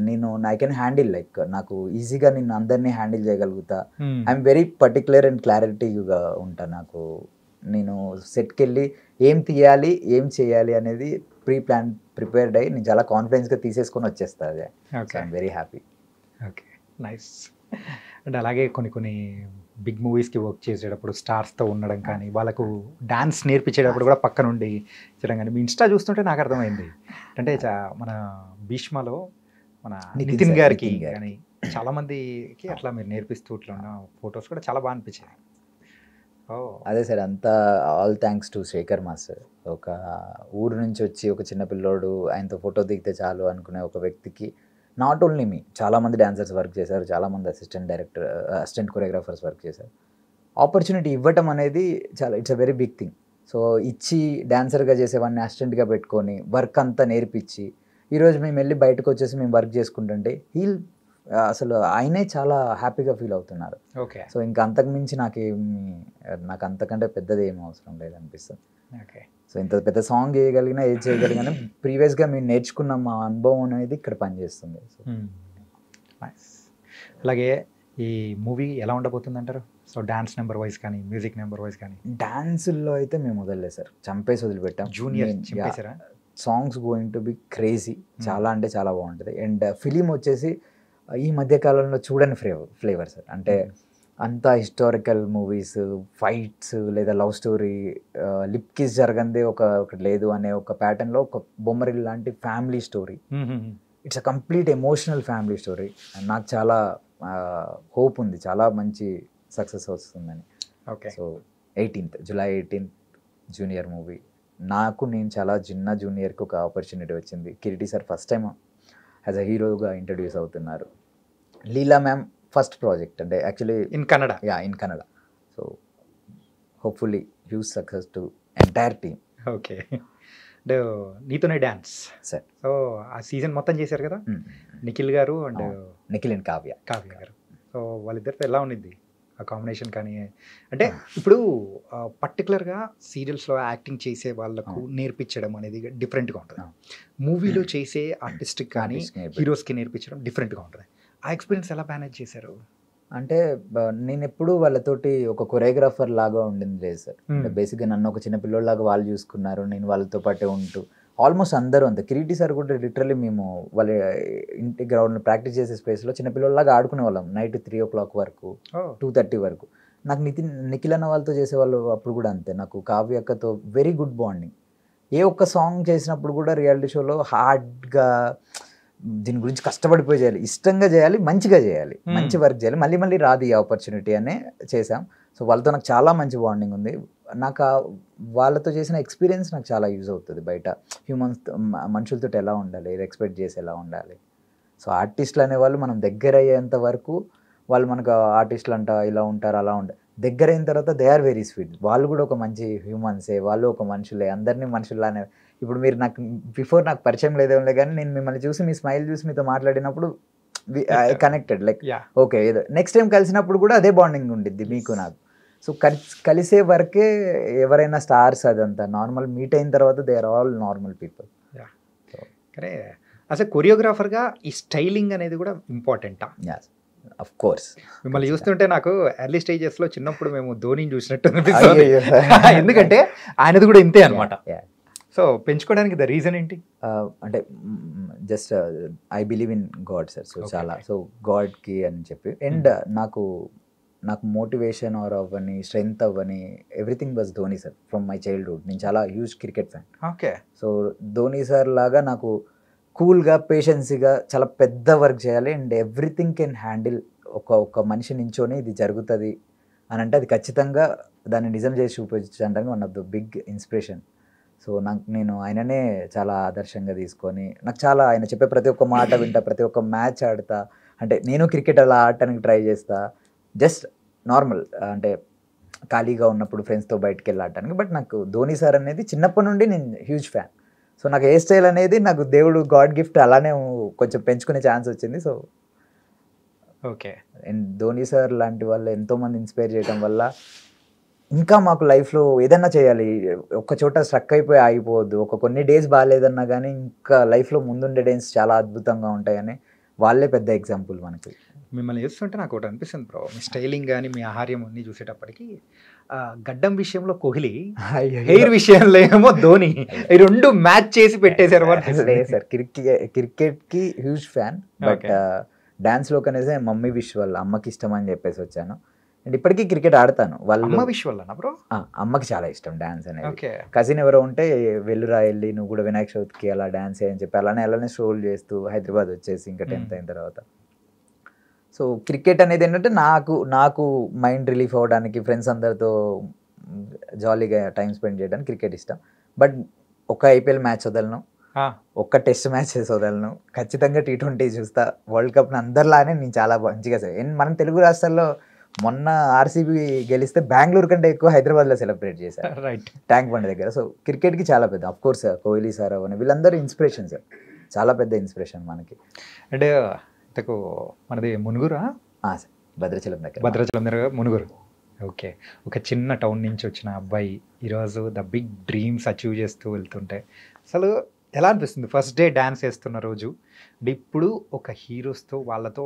C: I can handle, like నాకు ఈజీగా నేను అందరినీ హ్యాండిల్ చేయగలుగుతా. ఐఎమ్ వెరీ పర్టికులర్ అండ్ క్లారిటీగా ఉంటా. నేను సెట్కి వెళ్ళి ఏం తీయాలి ఏం చేయాలి అనేది ప్రిపేర్డ్ అయ్యి నేను చాలా కాన్ఫిడెన్స్గా తీసేసుకొని వచ్చేస్తాను అది. I'm very happy.
B: Okay, nice. అంటే అలాగే కొన్ని బిగ్ మూవీస్కి వర్క్ చేసేటప్పుడు స్టార్స్తో ఉండడం కానీ, వాళ్ళకు డాన్స్ నేర్పించేటప్పుడు కూడా పక్క నుండి చేయడం కానీ, మీ ఇన్స్టా చూస్తుంటే నాకు అర్థమైంది. అంటే మన భీష్మలో మన నితిన్ గారికి కానీ చాలామందికి అట్లా మీరు నేర్పిస్తూ ఇట్లా ఉన్న ఫొటోస్ కూడా చాలా బాగా అనిపించాయి.
C: అదే సార్, అంతా all thanks to Shekhar master. ఒక ఊరు నుంచి వచ్చి ఒక చిన్న పిల్లోడు ఆయనతో ఫోటో దిగితే చాలు అనుకునే ఒక వ్యక్తికి, నాట్ ఓన్లీ మీ, చాలామంది డాన్సర్స్ వర్క్ చేశారు, చాలామంది అసిస్టెంట్ కొరియోగ్రాఫర్స్ వర్క్ చేశారు. ఆపర్చునిటీ ఇవ్వటం అనేది చాలా it's a very big thing. So ఇచ్చి డాన్సర్గా చేసేవాడిని అసిస్టెంట్గా పెట్టుకొని వర్క్ అంతా నేర్పించి ఈరోజు మేము వెళ్ళి బయటకు వచ్చేసి మేము వర్క్ చేసుకుంటుంటే అసలు ఆయనే చాలా హ్యాపీగా ఫీల్ అవుతున్నారు.
B: ఓకే.
C: సో ఇంకా అంతకుమించి నాకు అంతకంటే పెద్దది ఏం అవసరం లేదనిపిస్తుంది.
B: ఓకే.
C: సో ఇంత పెద్ద సాంగ్ చేయగలిగినా ఏది చేయగలిగినా ప్రీవియస్గా మేము నేర్చుకున్న మా అనుభవం అనేది ఇక్కడ పనిచేస్తుంది. సో
B: అలాగే ఈ మూవీ ఎలా ఉండబోతుంది అంటారు? సో డాన్స్ నెంబర్ వైజ్ కానీ, మ్యూజిక్ నెంబర్ వైజ్ కానీ.
C: డాన్సుల్లో అయితే మేము వదలలేదు సార్, చంపేసి వదిలిపెట్టాం.
B: Junior
C: songs going to be crazy, చాలా అంటే చాలా బాగుంటుంది. అండ్ ఫిలిం వచ్చేసి ఈ మధ్యకాలంలో చూడని ఫ్లేవర్ సార్. అంటే అంతా హిస్టారికల్ మూవీస్, ఫైట్స్ లేదా లవ్ స్టోరీ, లిప్ కిస్ జరగందే ఒకటి లేదు అనే ఒక ప్యాటర్న్లో ఒక బొమ్మరిల్ లాంటి family story. It's a complete emotional family story. నాకు చాలా హోప్ ఉంది, చాలా మంచి సక్సెస్ వస్తుందని.
B: Okay.
C: So July 18th junior movie. నేను చాలా చిన్న జూనియర్కి ఒక ఆపర్చునిటీ వచ్చింది. Kireeti sir first time as a హీరోగా ఇంట్రడ్యూస్ అవుతున్నారు. లీలా మ్యామ్ ఫస్ట్ ప్రాజెక్ట్, అంటే actually
B: in Kannada.
C: In Kannada. So hopefully huge success to entire team.
B: Okay. అంటే నీతోనే డ్యాన్స్
C: సార్.
B: సో ఆ సీజన్ మొత్తం చేశారు కదా నిఖిల్ గారు అండ్
C: నిఖిల్ అండ్ కావ్య
B: గారు. సో వాళ్ళిద్దరితో ఎలా ఉండింది ఆ కాంబినేషన్? కానీ అంటే ఇప్పుడు పర్టికులర్గా సీరియల్స్లో యాక్టింగ్ చేసే వాళ్ళకు నేర్పించడం అనేది డిఫరెంట్గా ఉంటుంది. మూవీలో చేసే ఆర్టిస్ట్కి కానీ హీరోస్కి నేర్పించడం డిఫరెంట్గా ఉంటుంది. ఆ ఎక్స్పీరియన్స్ ఎలా మేనేజ్ చేశారు?
C: అంటే నేను ఎప్పుడు వాళ్ళతోటి ఒక కొరియోగ్రాఫర్ లాగా ఉండింది లేదు సార్. అంటే బేసిక్గా నన్ను ఒక చిన్న పిల్లోళ్ళలాగా వాళ్ళు చూసుకున్నారు, నేను వాళ్ళతో పాటే ఉంటూ ఆల్మోస్ట్ అందరూ అంతే. కిరీటి సార్ కూడా లిటరల్లీ మేము వాళ్ళ ఇంటి గ్రౌండ్లో ప్రాక్టీస్ చేసే స్పేస్లో చిన్నపిల్లలాగా ఆడుకునే వాళ్ళం. నైట్ 3 o'clock వరకు, 2:30 వరకు. నాకు నిఖిల్ అన్న వాళ్ళతో చేసేవాళ్ళు అప్పుడు కూడా అంతే. నాకు కావ్య అక్కతో వెరీ గుడ్ బాండింగ్. ఏ ఒక్క సాంగ్ చేసినప్పుడు కూడా రియాలిటీ షోలో హార్డ్గా దీని గురించి కష్టపడిపోయి చేయాలి, ఇష్టంగా చేయాలి, మంచిగా చేయాలి, మంచి వర్క్ చేయాలి, మళ్ళీ మళ్ళీ రాదు ఈ ఆపర్చునిటీ అనే చేసాం. సో వాళ్ళతో నాకు చాలా మంచి బాండింగ్ ఉంది. నాకు వాళ్ళతో చేసిన ఎక్స్పీరియన్స్ నాకు చాలా యూజ్ అవుతుంది. బయట మనుషులతో ఎలా ఉండాలి, ఎక్స్పెక్ట్ చేసి ఎలా ఉండాలి. సో ఆర్టిస్టులు అనేవాళ్ళు మనం దగ్గర అయ్యేంత వరకు వాళ్ళు మనకు ఆర్టిస్టులు అంట ఇలా ఉంటారు అలా ఉంటారు. దగ్గర అయిన తర్వాత దే ఆర్ వెరీ స్వీట్. వాళ్ళు కూడా ఒక మంచి హ్యూమన్సే, వాళ్ళు ఒక మనుషులే, అందరినీ మనుషుల్లానే. ఇప్పుడు మీరు నాకు నాకు పరిచయం లేదేమో కానీ నేను మిమ్మల్ని చూసి మీ స్మైల్ చూసి మీతో మాట్లాడినప్పుడు కనెక్టెడ్ లైక్ ఓకే ఏదో నెక్స్ట్ టైం కలిసినప్పుడు కూడా అదే బాండింగ్ ఉండిద్ది మీకు నాకు. సో కలిసే వరకే ఎవరైనా స్టార్స్ అదంతా నార్మల్, మీట్ అయిన తర్వాత they are all normal people.
B: కానీ అసలు కొరియోగ్రాఫర్గా ఈ స్టైలింగ్ అనేది కూడా ఇంపార్టెంటా?
C: Of course.
B: మిమ్మల్ని చూస్తుంటే నాకు ఎర్లీ స్టేజెస్లో చిన్నప్పుడు మేము ధోనిని చూసినట్టు ఎందుకంటే ఆయనది కూడా ఇంతే అనమాట. సో పెంచుకోవడానికి ద రీజన్ ఏంటి?
C: అంటే just I believe in God sir. So చాలా సో గాడ్కి అని చెప్పి అండ్ నాకు మోటివేషన్ ఆర్ అవ్వని స్ట్రెంగ్త్ అవ్వని everything was Dhoni sir from my childhood. నేను చాలా huge cricket fan.
B: Okay.
C: So Dhoni sir లాగా నాకు కూల్గా పేషెన్సీగా చాలా పెద్ద వర్క్ చేయాలి అండ్ ఎవ్రీథింగ్ కెన్ హ్యాండిల్. ఒక మనిషి నించోని ఇది జరుగుతుంది అని అంటే అది ఖచ్చితంగా దాన్ని నిజం చేసి చూపించడానికి one of the big inspiration. So నేను ఆయననే చాలా ఆదర్శంగా తీసుకొని నాకు చాలా ఆయన చెప్పే ప్రతి ఒక్క మాట వింటా, ప్రతి ఒక్క మ్యాచ్ ఆడతా. అంటే నేను క్రికెట్ అలా ఆడటానికి ట్రై చేస్తా, జస్ట్ నార్మల్ అంటే ఖాళీగా ఉన్నప్పుడు ఫ్రెండ్స్తో బయటకు వెళ్ళి ఆడటానికి. బట్ నాకు ధోని సార్ అనేది చిన్నప్పటి నుండి నేను హ్యూజ్ ఫ్యాన్. సో నాకు హెయిర్ స్టైల్ అనేది నాకు దేవుడు గాడ్ గిఫ్ట్ అలానే కొంచెం పెంచుకునే ఛాన్స్ వచ్చింది. So
B: okay.
C: And Dhoni sir లాంటి వాళ్ళు ఎంతోమంది ఇన్స్పైర్ చేయడం వల్ల ఇంకా మాకు లైఫ్లో ఏదన్నా చేయాలి, ఒక్క చోట స్ట్రక్ అయిపోయి ఆగిపోవద్దు. కొన్ని డేస్ బాగాలేదన్నా కానీ ఇంకా లైఫ్లో ముందుండే డేస్ చాలా అద్భుతంగా ఉంటాయని వాళ్ళే పెద్ద ఎగ్జాంపుల్ మనకి.
B: మిమ్మల్ని చూస్తుంటే నాకు ఒకటి అనిపిస్తుంది బ్రో, మీ స్టైలింగ్ కానీ మీ ఆహార్యం అన్నీ చూసేటప్పటికి గడ్డం విషయంలో కోహ్లీ, హెయిర్ విషయంలో ఏమో ధోని, ఈ రెండు మ్యాచ్ చేసి పెట్టేశారు.
C: సార్ క్రికెట్ కి హ్యూజ్ ఫ్యాన్, బట్ డాన్స్ లో కనేసి మమ్మీ విష్ వాళ్ళ అమ్మకి ఇష్టం అని చెప్పేసి వచ్చాను. అండ్ ఇప్పటికీ క్రికెట్ ఆడతాను. వాళ్ళు
B: విష్ వల్ల బ్రో
C: అమ్మకి చాలా ఇష్టం డాన్స్ అనేది.
B: ఓకే.
C: కజిన్ ఎవరో ఉంటే వెళ్ళురా వెళ్ళి నువ్వు కూడా వినాయక చవితికి అలా డాన్స్ అని చెప్పి అలానే షోలు చేస్తూ హైదరాబాద్ వచ్చేసి ఇంకా 10th అయిన తర్వాత. సో క్రికెట్ అనేది ఏంటంటే నాకు మైండ్ రిలీఫ్ అవ్వడానికి, ఫ్రెండ్స్ అందరితో జాలీగా టైం స్పెండ్ చేయడానికి క్రికెట్ ఇష్టం. బట్ ఒక ఐపీఎల్ మ్యాచ్ వదలను, ఒక్క టెస్ట్ మ్యాచెస్ వదలను, ఖచ్చితంగా T20 చూస్తా. వరల్డ్ కప్ని అందరిలానే నేను చాలా మంచిగా మనం తెలుగు రాష్ట్రాల్లో మొన్న ఆర్సీబీ గెలిస్తే బెంగళూరు కంటే ఎక్కువ హైదరాబాద్లో సెలబ్రేట్ చేశారు,
B: రైట్,
C: ట్యాంక్ బండ్ దగ్గర. సో క్రికెట్కి చాలా పెద్ద, అఫ్ కోర్స్ కోహ్లీ సార్ అవన్నీ వీళ్ళందరూ ఇన్స్పిరేషన్ సార్, చాలా పెద్ద ఇన్స్పిరేషన్ మనకి.
B: అంటే మనది మునుగురా?
C: సార్ భద్రాచలం
B: దగ్గర మునుగురు. ఓకే. ఒక చిన్న టౌన్ నుంచి వచ్చిన అబ్బాయి ఈరోజు ద బిగ్ డ్రీమ్స్ అచీవ్ చేస్తూ వెళ్తుంటే అసలు ఎలా అనిపిస్తుంది? ఫస్ట్ డే డ్యాన్స్ వేస్తున్న రోజు, ఇప్పుడు ఒక హీరోస్తో వాళ్ళతో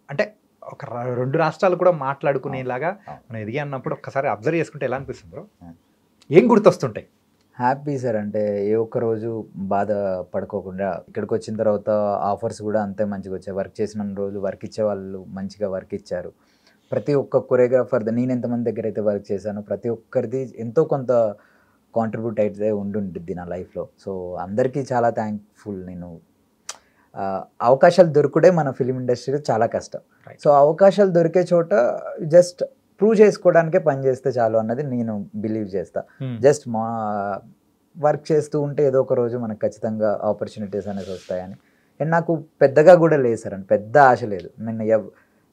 B: అంటే ఒక 2 రాష్ట్రాలు కూడా మాట్లాడుకునేలాగా మనం ఎదిగి అన్నప్పుడు ఒక్కసారి అబ్జర్వ్ చేసుకుంటే ఎలా అనిపిస్తుంది బ్రో? ఏం గుర్తొస్తుంటాయి?
C: హ్యాపీ సార్, అంటే ఏ ఒక్క రోజు బాధ పడుకోకుండా ఇక్కడికి వచ్చిన తర్వాత ఆఫర్స్ కూడా అంతే మంచిగా వచ్చాయి. వర్క్ చేసిన రోజు వర్క్ ఇచ్చే వాళ్ళు మంచిగా వర్క్ ఇచ్చారు. ప్రతి ఒక్క కొరియోగ్రాఫర్, నేను ఎంతమంది దగ్గర అయితే వర్క్ చేశానో ప్రతి ఒక్కరిది ఎంతో కొంత కాంట్రిబ్యూట్ అయితే ఉండుంటుంది నా లైఫ్లో. సో అందరికీ చాలా థ్యాంక్ఫుల్. నేను అవకాశాలు దొరుకుడే మన ఫిలిం ఇండస్ట్రీలో చాలా కష్టం. సో అవకాశాలు దొరికే చోట జస్ట్ ప్రూవ్ చేసుకోవడానికే పని చేస్తే చాలు అన్నది నేను బిలీవ్ చేస్తా. జస్ట్ మా వర్క్ చేస్తూ ఉంటే ఏదో ఒక రోజు మనకు ఖచ్చితంగా ఆపర్చునిటీస్ అనేది వస్తాయని. అండ్ నాకు పెద్దగా కూడా లేదు సార్, అని పెద్ద ఆశ లేదు.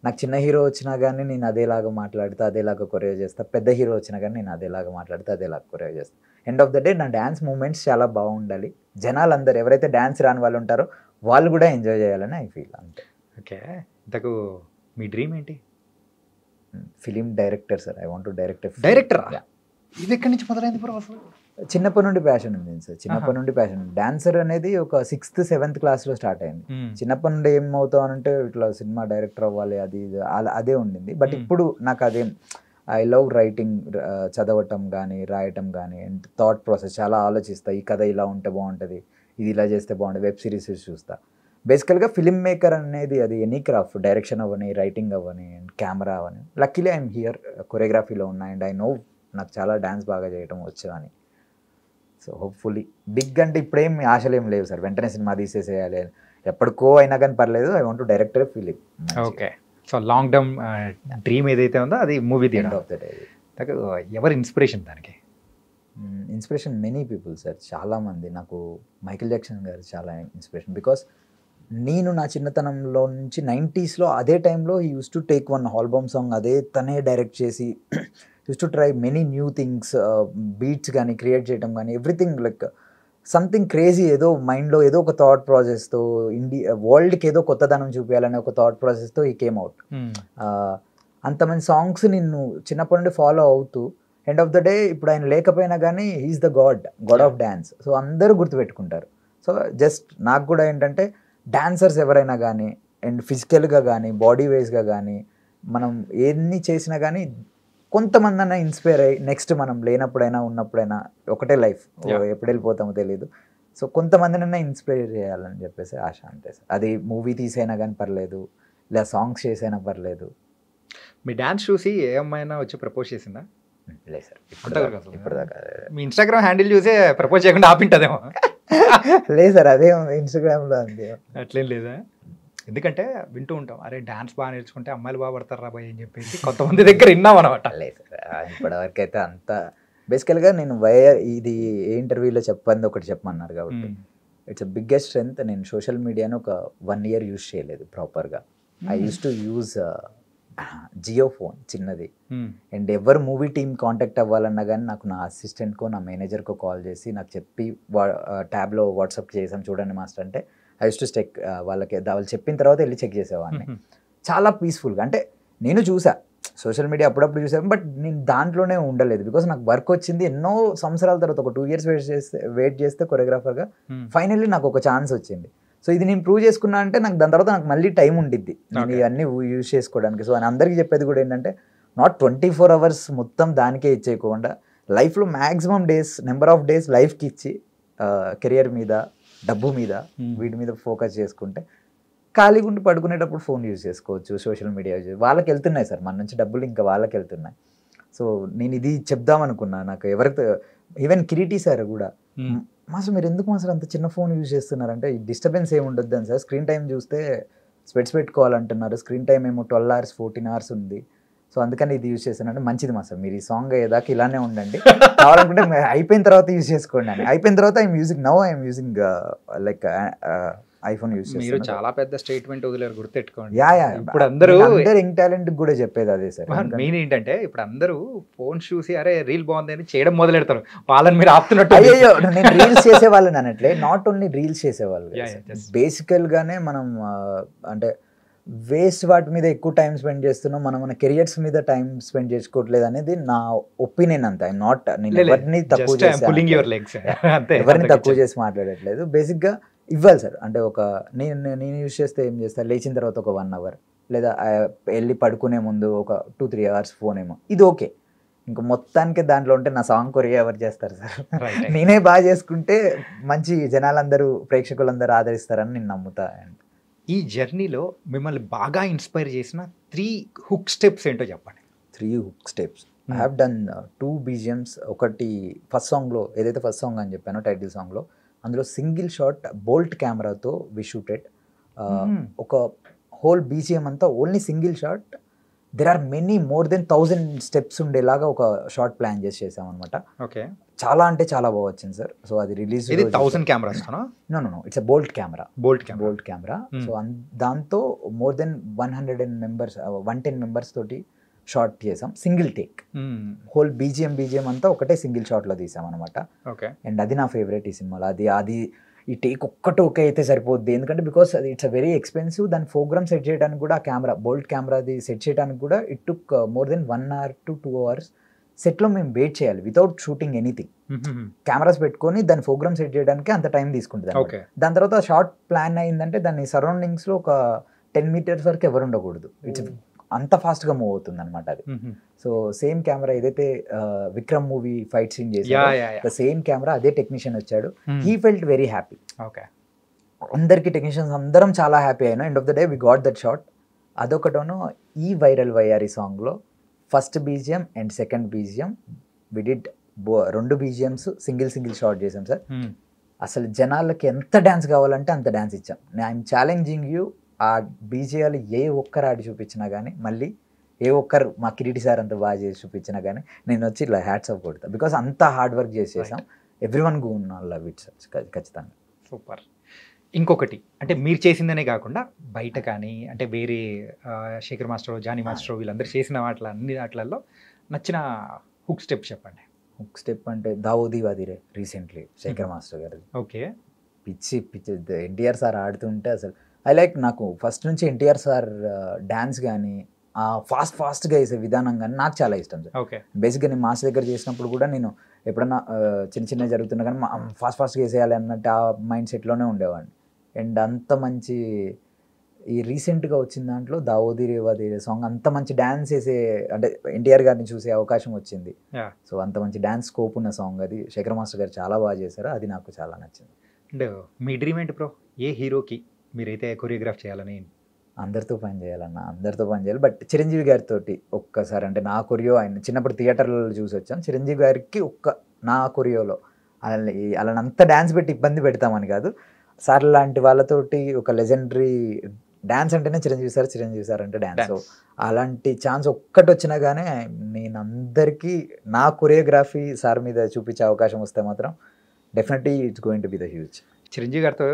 C: నాకు చిన్న హీరో వచ్చినా కానీ నేను అదేలాగా మాట్లాడితే అదేలాగా కొరియో చేస్తా, పెద్ద హీరో వచ్చినా కానీ నేను అదేలాగా మాట్లాడితే అదేలాగా కొరియో చేస్తా. ఎండ్ ఆఫ్ ద డే నా డ్యాన్స్ మూమెంట్స్ చాలా బాగుండాలి, జనాలు అందరు ఎవరైతే డ్యాన్స్ రాని వాళ్ళు ఉంటారో వాళ్ళు కూడా ఎంజాయ్ చేయాలని ఐ ఫీల్, అంతే.
B: ఓకే. ఇంతకు మీ డ్రీమ్ ఏంటి?
C: Film director sir. I want to direct.
B: Director? ఇది ఎక్కడి నుంచి మొదలైంది బ్రో అసలు?
C: చిన్నప్పటి నుండి ప్యాషన్ ఉంది సార్, చిన్నప్పటి నుండి ప్యాషన్. డాన్సర్ అనేది ఒక 6th 7th క్లాస్లో స్టార్ట్ అయింది. చిన్నప్పటి నుండి ఏమవుతావు అంటే ఇట్లా సినిమా డైరెక్టర్ అవ్వాలి అది అదే ఉండింది. బట్ ఇప్పుడు నాకు అదేం, ఐ లవ్ రైటింగ్, చదవటం కానీ రాయటం కానీ, అండ్ థాట్ ప్రాసెస్ చాలా ఆలోచిస్తా. ఈ కథ ఇలా ఉంటే బాగుంటుంది, ఇది ఇలా చేస్తే బాగుంటుంది, వెబ్ సిరీస్ చూస్తా. బేసికల్గా ఫిలిం మేకర్ అనేది అది ఎనీ క్రాఫ్ట్, డైరెక్షన్ అవ్వని, రైటింగ్ అవ్వని, అండ్ కెమెరా అవ్వని. లక్కీలీ ఐఎమ్ హియర్, కొరియోగ్రఫీలో ఉన్నా, అండ్ ఐ నో నాకు చాలా డ్యాన్స్ బాగా చేయడం వచ్చు అని. సో హోప్ఫుల్లీ బిగ్ అంటే ఇప్పుడేం ఆశలు ఏం లేవు సార్, వెంటనే సినిమా తీసేసేయాలి, ఎప్పటికో అయినా కానీ పర్లేదు. I want to director film.
B: Okay. So long term dream ఏదైతే ఉందో అది మూవీ తీయడం.
C: Of the day.
B: ఎవరి ఇన్స్పిరేషన్ దానికి?
C: ఇన్స్పిరేషన్ మెనీ పీపుల్ సార్, చాలామంది. నాకు మైకేల్ జాక్సన్ గారు చాలా ఇన్స్పిరేషన్. బికాస్ నేను నా చిన్నతనంలో నుంచి 90sలో అదే టైంలో he used to take one album song, అదే తనే డైరెక్ట్ చేసి used to try many new things, beats కానీ క్రియేట్ చేయడం కానీ, ఎవ్రీథింగ్ లైక్ సంథింగ్ క్రేజీ. ఏదో మైండ్లో ఏదో ఒక థాట్ ప్రాసెస్తో వరల్డ్కి ఏదో కొత్తదనం చూపించాలనే ఒక థాట్ ప్రాసెస్తో ఈ కేమ్ అవుట్. అంతమంది సాంగ్స్ నిన్ను చిన్నప్పటి నుండి ఫాలో అవుతూ ఎండ్ ఆఫ్ ద డే ఇప్పుడు ఆయన లేకపోయినా కానీ he's the god of dance. So అందరూ గుర్తుపెట్టుకుంటారు. సో జస్ట్ నాకు కూడా ఏంటంటే డాన్సర్స్ ఎవరైనా కానీ, అండ్ ఫిజికల్గా కానీ, బాడీ వైజ్గా కానీ, మనం ఎన్ని చేసినా కానీ కొంతమంది అన్న ఇన్స్పైర్ అయ్యి నెక్స్ట్ మనం లేనప్పుడైనా ఉన్నప్పుడైనా, ఒకటే లైఫ్, ఎప్పుడు వెళ్ళిపోతామో తెలియదు. సో కొంతమందినైనా ఇన్స్పైర్ చేయాలని చెప్పేసి ఆశ, అంతే సార్. అది మూవీ తీసైనా కానీ పర్లేదు, లేదా సాంగ్స్ చేసైనా పర్లేదు.
B: మీ డ్యాన్స్ చూసి ఏ అమ్మాయినా వచ్చి ప్రపోజ్ చేసిందా?
C: లేదు సార్,
B: ఇప్పటిదాకా. మీ ఇన్స్టాగ్రామ్ హ్యాండిల్ చూసే ప్రపోజ్ చేయకుండా ఆపింటదేమో.
C: లేదు సార్, అదే ఇన్స్టాగ్రామ్లో అంతే.
B: అట్లేం లేదా? ఎందుకంటే వింటూ ఉంటాం, అరే డాన్స్ బాగా నేర్చుకుంటే అమ్మాయిలు బాగా పడతారు రాబాయ్ అని చెప్పేసి కొంతమంది దగ్గర విన్నాం అనమాట.
C: లేదు సార్, ఇప్పటివరకు అయితే అంత బేసికల్గా నేను ఇది ఏ ఇంటర్వ్యూలో చెప్పంది ఒకటి చెప్పమన్నారు కాబట్టి ఇట్స్ బిగ్గెస్ట్ స్ట్రెంగ్త్. నేను సోషల్ మీడియాను ఒక 1 year యూజ్ చేయలేదు ప్రాపర్గా. I used to use Jio phone చిన్నది. అండ్ ఎవరు మూవీ టీమ్ కాంటాక్ట్ అవ్వాలన్నా కానీ నాకు నా అసిస్టెంట్కో నా మేనేజర్కో కాల్ చేసి నాకు చెప్పి ట్యాబ్లో వాట్సాప్ చేసాం చూడండి మాస్టర్ అంటే ఐ యూస్ టు చెక్, వాళ్ళకి వాళ్ళు చెప్పిన తర్వాత వెళ్ళి చెక్ చేసేవాడిని. చాలా పీస్ఫుల్గా. అంటే నేను చూసా సోషల్ మీడియా అప్పుడప్పుడు చూసాను, బట్ నేను దాంట్లోనే ఉండలేదు. బికాస్ నాకు వర్క్ వచ్చింది ఎన్నో సంవత్సరాల తర్వాత, ఒక 2 years వెయిట్ చేస్తే కొరియోగ్రాఫర్గా ఫైనల్లీ నాకు ఒక ఛాన్స్ వచ్చింది. సో ఇది నేను ప్రూవ్ చేసుకున్నా అంటే నాకు దాని తర్వాత నాకు మళ్ళీ టైం ఉండిద్ది నేను ఇవన్నీ యూజ్ చేసుకోవడానికి. సో అని అందరికీ చెప్పేది కూడా ఏంటంటే నాట్ 24 hours మొత్తం దానికే ఇచ్చేయకుండా లైఫ్లో maximum days number of days లైఫ్కి ఇచ్చి కెరియర్ మీద డబ్బు మీద వీటి మీద ఫోకస్ చేసుకుంటే ఖాళీగా ఉండి పడుకునేటప్పుడు ఫోన్ యూజ్ చేసుకోవచ్చు, సోషల్ మీడియా యూజ్ వాళ్ళకి వెళ్తున్నాయి సార్, మన నుంచి డబ్బులు ఇంకా వాళ్ళకి వెళ్తున్నాయి. సో నేను ఇది చెప్దాం అనుకున్నా. నాకు ఎవరికి ఈవెన్ కిరీటి సార్ కూడా మాస్టర్ మీరు ఎందుకు మాస్టర్ అంత చిన్న ఫోన్ యూజ్ చేస్తున్నారంటే ఈ డిస్టర్బెన్స్ ఏమి ఉండొద్దు అని సార్. స్క్రీన్ టైం చూస్తే స్పెట్స్ పెట్టుకోవాలంటున్నారు, స్క్రీన్ టైం ఏమో 12 hours 14 hours ఉంది. సో అందుకని ఇది యూజ్ చేస్తానంటే మంచిది మాస్టర్, మీరు ఈ సాంగ్ అయ్యేదాకా ఇలానే ఉండండి, కావాలనుకుంటే అయిపోయిన తర్వాత యూజ్ చేసుకోండి అని. అయిపోయిన తర్వాత I'm using like iPhone use చేస్తాను.
B: మీరు చాలా పెద్ద స్టేట్మెంట్ వదిలేరు, గుర్తెట్టుకోండి.
C: యా
B: ఇప్పుడు అందరూ
C: యంగ్ టాలెంట్ కూడా చెప్పేది అదే సార్.
B: మెయిన్ ఏంటంటే ఇప్పుడు అందరూ ఫోన్ చూసి అరే రీల్ బాగుంది అని చేయడం మొదలెడతారు, వాళ్ళని మీరు ఆపుతున్నట్టు.
C: అయ్యో నేను రీల్స్ చేసేవాళ్ళని అనట్లే, నాట్ ఓన్లీ రీల్స్ చేసేవాళ్ళు, బేసికల్ గానే మనం అంటే వేస్ట్ వాటి మీద ఎక్కువ టైం స్పెండ్ చేస్తున్నాం, మన కెరియర్స్ మీద టైం స్పెండ్ చేసుకోవట్లేదు అనేది నా ఒపీనియన్. అంతే. ఐఎమ్ నాట్, నేను ఎవరిని తక్కువ చేసి మాట్లాడట్లేదు. బేసిక్గా ఇవ్వాలి సార్. అంటే ఒక నేను యూజ్ చేస్తే ఏం చేస్తాను, లేచిన తర్వాత ఒక 1 hour లేదా వెళ్ళి పడుకునే ముందు ఒక 2-3 hours ఫోన్ ఏమో, ఇది ఓకే. ఇంకా మొత్తానికి దాంట్లో ఉంటే నా సాంగ్ కొరియా ఎవరు చేస్తారు సార్. నేనే బాగా చేసుకుంటే మంచి జనాలందరూ ప్రేక్షకులందరూ ఆదరిస్తారని నేను నమ్ముతా.
B: ఈ జర్నీలో మిమ్మల్ని బాగా ఇన్స్పైర్ చేసిన 3 హుక్ స్టెప్స్ ఏంటో చెప్పండి.
C: 3 hook steps. I have done 2 BGMs. ఒకటి ఫస్ట్ సాంగ్లో ఏదైతే ఫస్ట్ సాంగ్ అని చెప్పానో టైటిల్ సాంగ్లో, అందులో సింగిల్ షాట్ బోల్ట్ కెమెరాతో వి షూటెడ్. ఒక హోల్ BGM అంతా only single shot. There are many more than 1000 steps ఉండేలాగా ఒక షార్ట్ ప్లాన్ చేసాం అనమాట.
B: ఓకే,
C: చాలా అంటే చాలా బాగా వచ్చింది సార్. సో అది release
B: 1000 cameras.
C: No it's bolt camera.
B: Bolt camera.
C: So దాంతో మోర్ దెన్ 110 members తోటి షార్ట్ చేసాం, సింగిల్ టేక్. హోల్ BGM అంతా ఒకటే సింగిల్ షాట్లో తీసాం అనమాట.
B: ఓకే,
C: అండ్ అది నా ఫేవరెట్ ఈ సినిమాలో. అది ఈ టేక్ ఒక్కటి ఓకే అయితే సరిపోద్ది, ఎందుకంటే బికాస్ అది ఇట్స్ అ వెరీ ఎక్స్పెన్సివ్. దాని ప్రోగ్రామ్ సెట్ చేయడానికి కూడా కెమెరా బోల్ట్ కెమెరాది సెట్ చేయడానికి కూడా it took more than 1 hour to 2 hours. సెట్లో మేము వెయిట్ చేయాలి వితౌట్ షూటింగ్ ఎనీథింగ్. కెమెరాస్ పెట్టుకొని దాని ప్రోగ్రామ్ సెట్ చేయడానికి అంత టైం తీసుకుంటుంది. దాని తర్వాత షార్ట్ ప్లాన్ అయిందంటే దాని సరౌండింగ్స్లో ఒక 10 meters వరకు ఎవరు ఉండకూడదు. ఇట్స్ అంత ఫాస్ట్గా మూవ్ అవుతుంది అనమాట అది. సో సేమ్ కెమెరా ఏదైతే విక్రమ్ మూవీ ఫైట్ సీన్ చేసాడు, సేమ్ కెమెరా అదే టెక్నీషియన్ వచ్చాడు. He felt very happy. అందరికి టెక్నీషియన్స్ అందరం చాలా హ్యాపీ అయినా. End of the day we got that shot. అదొకటోను. ఈ వైరల్ వయ్యారి సాంగ్లో first BGM and second BGM we did 2 BGMs single shot చేసాం సార్. అసలు జనాలకి ఎంత డ్యాన్స్ కావాలంటే అంత డ్యాన్స్ ఇచ్చాం. ఐఎమ్ ఛాలెంజింగ్ యూ, ఆ BGMలు ఏ ఒక్కరు ఆడి చూపించినా కానీ, మళ్ళీ ఏ ఒక్కరు మా కిరీటి సార్ అంత బాగా చేసి చూపించినా కానీ నేను వచ్చి ఇలా హ్యాట్స్ ఆఫ్ కొడతా. బికాస్ అంత హార్డ్ వర్క్ చేసేసాం. Everyone go love it sir, ఖచ్చితంగా.
B: సూపర్. ఇంకొకటి అంటే మీరు చేసిందనే కాకుండా బయట కానీ అంటే వేరే శేఖర్ మాస్టర్, జానీ మాస్టర్ వీళ్ళందరూ చేసిన అన్ని వాటిలలో నచ్చిన హుక్ స్టెప్ చెప్పండి.
C: హుక్ స్టెప్ అంటే దావోదీ వాదిరే రీసెంట్లీ శేఖర్ మాస్టర్ గారు.
B: ఓకే,
C: పిచ్చి ఎన్టీఆర్ సార్ ఆడుతుంటే అసలు నాకు ఫస్ట్ నుంచి ఎన్టీఆర్ సార్ డ్యాన్స్ కానీ ఫాస్ట్గా వేసే విధానం కానీ నాకు చాలా ఇష్టం సార్.
B: ఓకే,
C: బేసిక్గా నేను మాస్ దగ్గర చేసినప్పుడు కూడా నేను ఎప్పుడన్నా చిన్న జరుగుతున్నా కానీ ఫాస్ట్గా వేసేయాలి అన్నట్టు ఆ మైండ్ సెట్లోనే ఉండేవాడిని. అండ్ అంత మంచి ఈ రీసెంట్గా వచ్చిన దాంట్లో దావోదీ రేవాది సాంగ్ అంత మంచి డ్యాన్స్ వేసే, అంటే ఎన్టీఆర్ గారిని చూసే అవకాశం వచ్చింది. సో అంత మంచి డ్యాన్స్ స్కోప్ ఉన్న సాంగ్ అది. శేఖర్ మాస్టర్ గారు చాలా బాగా చేశారు, అది నాకు చాలా నచ్చింది.
B: అండ్ మీ డ్రీమ్ ఏంటి బ్రో? ఏ హీరోకి మీరైతే కొరియోగ్రాఫ్ చేయాలని?
C: అందరితో పని చేయాలి. బట్ చిరంజీవి గారితో ఒక్కసారి, అంటే నా కొరియో ఆయన చిన్నప్పుడు థియేటర్లో చూసి వచ్చాం. చిరంజీవి గారికి నా కొరియోలో అలాని అంత డ్యాన్స్ పెట్టి ఇబ్బంది పెడతామని కాదు, సార్ లాంటి వాళ్ళతోటి ఒక లెజెండరీ డ్యాన్స్ అంటేనే చిరంజీవి సార్ అంటే డ్యాన్స్. సో అలాంటి ఛాన్స్ ఒక్కటి వచ్చినా కానీ నేను అందరికీ నా కొరియోగ్రఫీ సార్ మీద చూపించే అవకాశం వస్తే మాత్రం definitely it's going to be the huge.
B: Chiranjeevi గారితో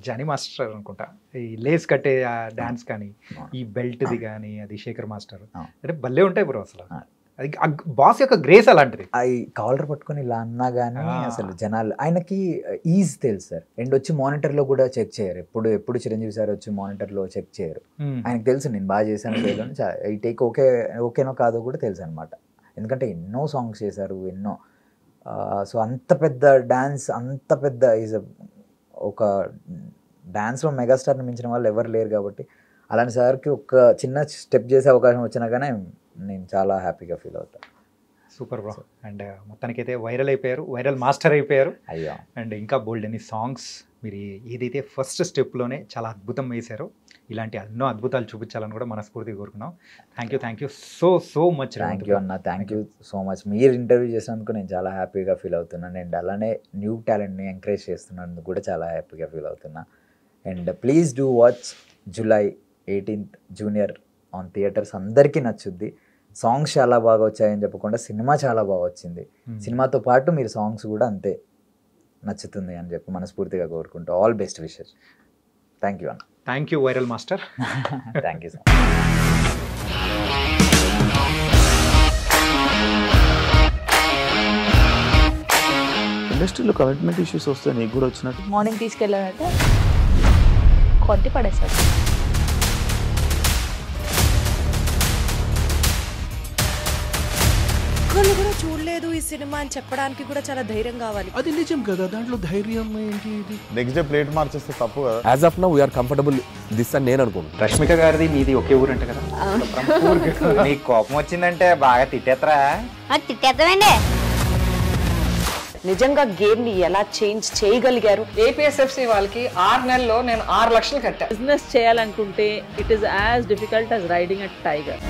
B: జానీ మాస్టర్ అనుకుంటా ఈ లేస్ కట్టే డాన్స్ కానీ ఈ బెల్ట్ది కానీ అది శేఖర్ మాస్టర్ అంటే భలే ఉంటాయి బ్రో. అసలు అది బాస్ యొక్క గ్రేస్ అలాంటిది.
C: అవి కాలర్ పట్టుకొని ఇలా అన్నా కానీ అసలు జనాలు ఆయనకి ఈజ్ తెలుసు సార్. అండ్ వచ్చి మానిటర్లో కూడా చెక్ చేయరు. ఎప్పుడు చిరంజీవి సార్ వచ్చి మానిటర్లో చెక్ చేయరు. ఆయనకు తెలుసు నేను బాగా చేశాను చేయలేను, ఈ టేక్ ఓకేనో కాదో కూడా తెలుసు అనమాట. ఎందుకంటే ఎన్నో సాంగ్స్ చేశారు, ఎన్నో. సో అంత పెద్ద డ్యాన్స్, అంత పెద్ద ఒక డ్యాన్స్లో మెగాస్టార్ని మించిన వాళ్ళు ఎవరు లేరు కాబట్టి అలాంటి సార్కి ఒక చిన్న స్టెప్ చేసే అవకాశం వచ్చినా కానీ నేను చాలా హ్యాపీగా ఫీల్ అవుతాను.
B: Super bro. అండ్ మొత్తానికైతే వైరల్ అయిపోయారు, వైరల్ మాస్టర్ అయిపోయారు.
C: అయ్యో.
B: అండ్ ఇంకా బోల్డ్ అని సాంగ్స్ మీరు ఏదైతే ఫస్ట్ స్టెప్లోనే చాలా అద్భుతం వేశారో ఇలాంటి ఎన్నో అద్భుతాలు చూపించాలని కూడా మనస్ఫూర్తిగా కోరుకున్నాం. Thank you so much.
C: Thank you అన్న, థ్యాంక్ యూ సో మచ్. మీరు ఇంటర్వ్యూ చేసినందుకు నేను చాలా హ్యాపీగా ఫీల్ అవుతున్నాను. అండ్ అలానే న్యూ టాలెంట్ని ఎంకరేజ్ చేస్తున్నందుకు కూడా చాలా హ్యాపీగా ఫీల్ అవుతున్నా. And please do watch July 18th junior on theatres. అందరికీ నచ్చుద్ది. సాంగ్స్ చాలా బాగా వచ్చాయని చెప్పకుండా సినిమా చాలా బాగా వచ్చింది. సినిమాతో పాటు మీరు సాంగ్స్ కూడా అంతే నచ్చుతుంది అని చెప్పి మనస్ఫూర్తిగా కోరుకుంటూ all best wishes. Thank you అన్న.
B: Thank you viral master.
C: Thank you so much.
D: ఇండస్ట్రీలో కమిట్మెంట్ ఇష్యూస్ వస్తే నీకు కూడా వచ్చినట్టు?
E: మార్నింగ్ తీసుకెళ్ళాడంటే కొట్టి పడేస్తాడు.
F: ఒక్కళ్ళు కూడా చూడలేదు ఈ సినిమా అని చెప్పడానికి కూడా చాలా ధైర్యం కావాలి.
D: అది నిజం కదా, దాంట్లో ధైర్యం ఏంటి? ఇది
G: నెక్స్ట్ డే ప్లేట్ మార్చేస్తే తప్పు కదా.
H: As of now we're comfortable this అని నేను అనుకుంటున్నాను.
B: రష్మిక గారిది మీది ఒకే ఊరు అంటే కదా?
C: నీకు కోపం వచ్చిందంటే బాగా తిట్టేత్తరా?
E: తిట్టేద్దామండి.
F: నిజంగా గేమ్ ని ఎలా చేంజ్ చేయగలిగారు?
I: ఏపీఎస్ఎఫ్సి వాళ్ళకి 6 నెలల్లో నేను 6 లక్షలు కట్టా.
J: బిజినెస్ చేయాలనుకుంటే it is as difficult as riding a tiger.